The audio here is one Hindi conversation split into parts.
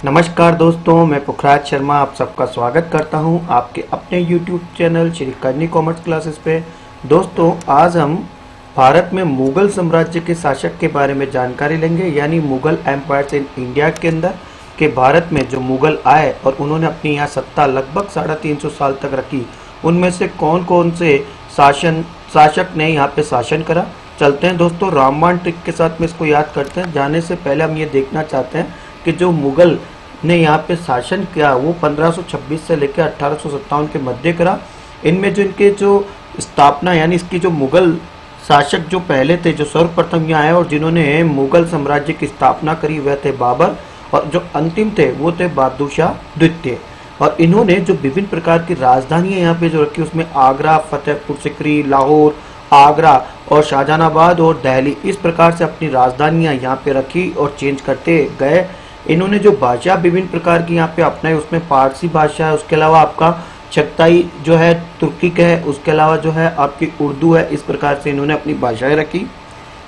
नमस्कार दोस्तों, मैं पुखराज शर्मा आप सबका स्वागत करता हूं आपके अपने YouTube चैनल श्री करनी कॉमर्स क्लासेस पे। दोस्तों, आज हम भारत में मुगल साम्राज्य के शासक के बारे में जानकारी लेंगे, यानी मुगल एम्पायर्स इन इंडिया के अंदर के भारत में जो मुगल आए और उन्होंने अपनी यहाँ सत्ता लगभग 350 साल तक रखी, उनमें से कौन कौन से शासक ने यहाँ पे शासन करा। चलते हैं दोस्तों, रामबाण ट्रिक के साथ में इसको याद करते हैं। जाने से पहले हम ये देखना चाहते हैं कि जो मुगल ने यहाँ पे शासन किया वो 1526 से लेकर 1857 के मध्य करा। इनमें जो इनके जो स्थापना यानी इसकी जो मुगल शासक जो पहले थे, जो सर्वप्रथम यहाँ आए और जिन्होंने मुगल साम्राज्य की स्थापना करी, वह थे बाबर, और जो अंतिम थे वो थे बहादुर शाह द्वितीय। और इन्होंने जो विभिन्न प्रकार की राजधानियाँ यहाँ पे जो रखी, उसमें आगरा, फतेहपुर सिकरी, लाहौर, आगरा और शाहजहानाबाद और दिल्ली, इस प्रकार से अपनी राजधानियां यहाँ पे रखी और चेंज करते गए। इन्होंने जो भाषा विभिन्न प्रकार की यहाँ पे अपनाई, उसमें पारसी भाषा है, उसके अलावा आपका चगताई जो है तुर्किक है, उसके अलावा जो है आपकी उर्दू है। इस प्रकार से इन्होंने अपनी भाषाएं रखी।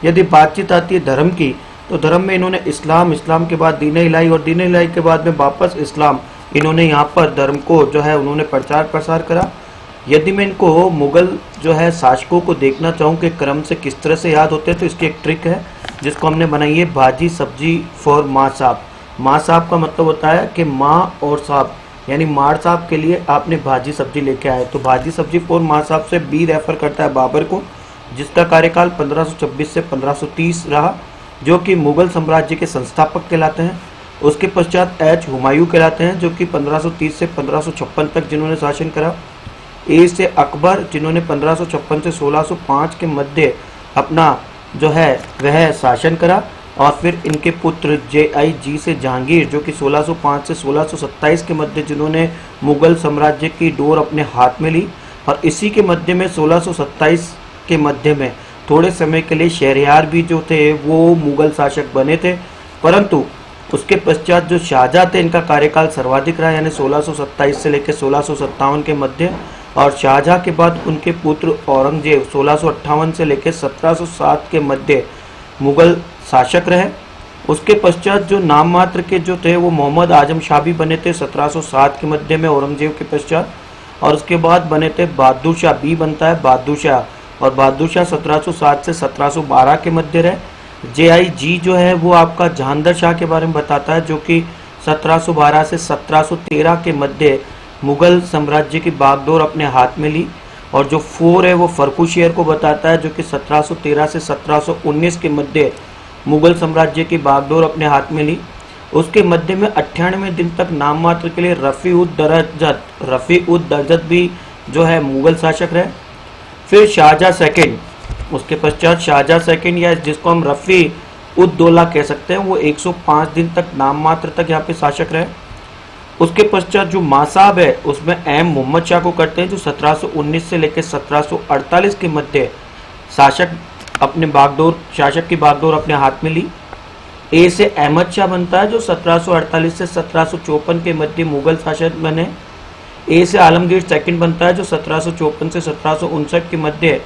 यदि बातचीत आती है धर्म की, तो धर्म में इन्होंने इस्लाम के बाद दीन इलाही और दीन इलाही के बाद में वापस इस्लाम, इन्होंने यहाँ पर धर्म को जो है उन्होंने प्रचार प्रसार करा। यदि मैं इनको मुगल जो है शासकों को देखना चाहूँ कि क्रम से किस तरह से याद होते हैं, तो इसकी एक ट्रिक है जिसको हमने बनाई है, भाजी सब्जी फॉर माँ साहब। माँ साहब का मतलब होता है कि माँ और साहब, यानी मार साहब के लिए आपने भाजी सब्जी लेके आए, तो भाजी सब्जी फॉर माँ साहब से बी रेफर करता है बाबर को, जिसका कार्यकाल 1526 से 1530 रहा, जो कि मुगल साम्राज्य के संस्थापक कहलाते हैं। उसके पश्चात एच हुमायूं कहलाते हैं, जो कि 1530 से 1556 तक जिन्होंने शासन करा। ए से अकबर, जिन्होंने 1556 से 1605 के मध्य अपना जो है वह शासन करा। और फिर इनके पुत्र JIG से जहांगीर, जो कि 1605 से 1627 के मध्य जिन्होंने मुगल साम्राज्य की डोर अपने हाथ में ली। और इसी के मध्य में 1627 के मध्य में थोड़े समय के लिए शहरयार भी जो थे वो मुगल शासक बने थे, परंतु उसके पश्चात जो शाहजहाँ थे, इनका कार्यकाल सर्वाधिक रहा, यानी 1627 से लेकर 1657 के मध्य। और शाहजहाँ के बाद उनके पुत्र औरंगजेब 1658 से लेकर 1707 के मध्य मुगल शासक रहे। उसके पश्चात जो नाम मात्र के जो थे वो मोहम्मद आजम शाह भी बने थे 1707 के मध्य में औरंगजेब के पश्चात। और उसके बाद बने थे बहादुर शाह, बी बनता है बहादुर शाह, और बहादुर शाह 1707 से 1712 के मध्य रहे। JIG जो है वो आपका जहांगीर शाह के बारे में बताता है, जो कि 1712 से 1713 के मध्य मुगल साम्राज्य की बागडोर अपने हाथ में ली। और जो 4 है वो फर्रुखशहर को बताता है, जो कि 1713 से 1719 के मध्य मुगल साम्राज्य की बागडोर अपने हाथ में ली। उसके मध्य में 98 दिन तक नाम मात्र के लिए रफ़ी उद दरजत भी जो है मुगल शासक रहे। फिर शाहजहाँ सेकंड, उसके पश्चात शाहजहाँ सेकंड, या जिसको हम रफ़ी उद दौला कह सकते हैं, वो 105 दिन तक नाम मात्र तक यहाँ पे शासक रहे। उसके पश्चात जो माँ साहब है उसमें एम मोहम्मद शाह को करते हैं, जो 1719 से लेकर 1748 के मध्य शासक की बागडोर अपने हाथ में ली। ए से अहमद शाह बनता है, जो 1748 से 1754 के मध्य मुगल शासक बने। ए से आलमगीर सेकंड बनता है, जो 1754 से 1759 के मध्य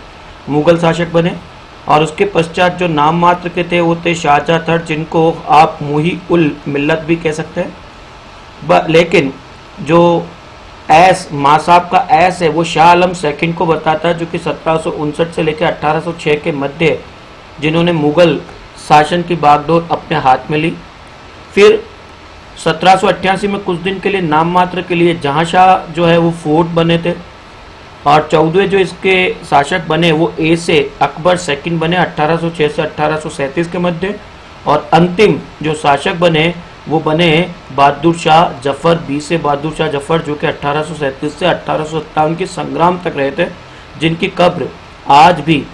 मुगल शासक बने। और उसके पश्चात जो नाम मात्र के थे वो थे शाहजहाँ थर्ड, जिनको आप मुही उल मिल्लत भी कह सकते हैं। लेकिन जो एस माँ साहब का एस है वो शाह आलम सेकंड को बताता है, जो कि 1759 से लेकर 1806 के मध्य जिन्होंने मुगल शासन की बागडोर अपने हाथ में ली। फिर 1788 में कुछ दिन के लिए नाम मात्र के लिए जहाँ शाह जो है वो फोर्ट बने थे। और 14वें जो इसके शासक बने वो ए से अकबर सेकंड बने 1806 से 1837 के मध्य। और अंतिम जो शासक बने वो बने बहादुर शाह जफर, बी से बहादुर शाह जफर, जो कि 1837 से 1857 के संग्राम तक रहे थे, जिनकी कब्र आज भी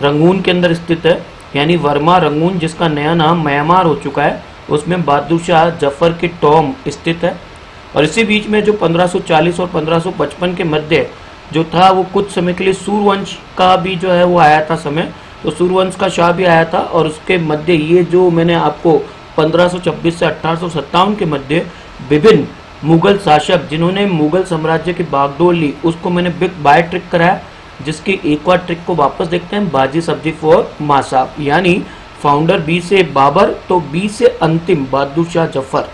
रंगून के अंदर स्थित है, यानी वर्मा रंगून, जिसका नया नाम म्यांमार हो चुका है, उसमें बहादुर शाह जफर की टॉम स्थित है। और इसी बीच में जो 1540 और 1555 के मध्य जो था वो कुछ समय के लिए सूर्यवंश का भी जो है वो आया था समय, तो सूर्यवंश का शाह भी आया था। और उसके मध्य ये जो मैंने आपको 1526 से 1857 के मध्य विभिन्न मुगल शासक जिन्होंने मुगल साम्राज्य की बागडोर ली, उसको मैंने बिग बाय ट्रिक कराया, जिसकी एक बार ट्रिक को वापस देखते हैं। भाजी सब्जी फॉर माँ साहब, यानी फाउंडर बी से बाबर, तो बी से अंतिम बहादुर शाह जफर,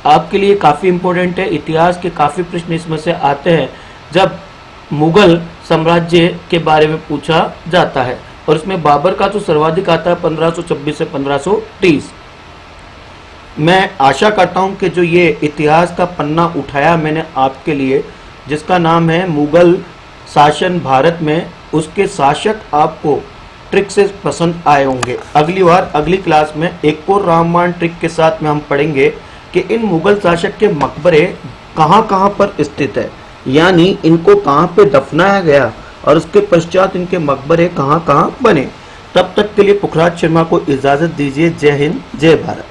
आपके लिए काफ़ी इम्पोर्टेंट है। इतिहास के काफ़ी प्रश्न इसमें से आते हैं जब मुगल साम्राज्य के बारे में पूछा जाता है, और इसमें बाबर का तो सर्वाधिक आता है 1526 से 1530। मैं आशा करता हूं कि जो ये इतिहास का पन्ना उठाया मैंने आपके लिए, जिसका नाम है मुगल शासन भारत में, उसके शासक आपको ट्रिक से पसंद आए होंगे। अगली बार अगली क्लास में एक और रामबाण ट्रिक के साथ में हम पढ़ेंगे कि इन मुगल शासक के मकबरे कहाँ पर स्थित है, यानी इनको कहाँ पे दफनाया गया और उसके पश्चात इनके मकबरे कहाँ बने। तब तक के लिए पुखराज शर्मा को इजाजत दीजिए। जय हिंद, जय भारत।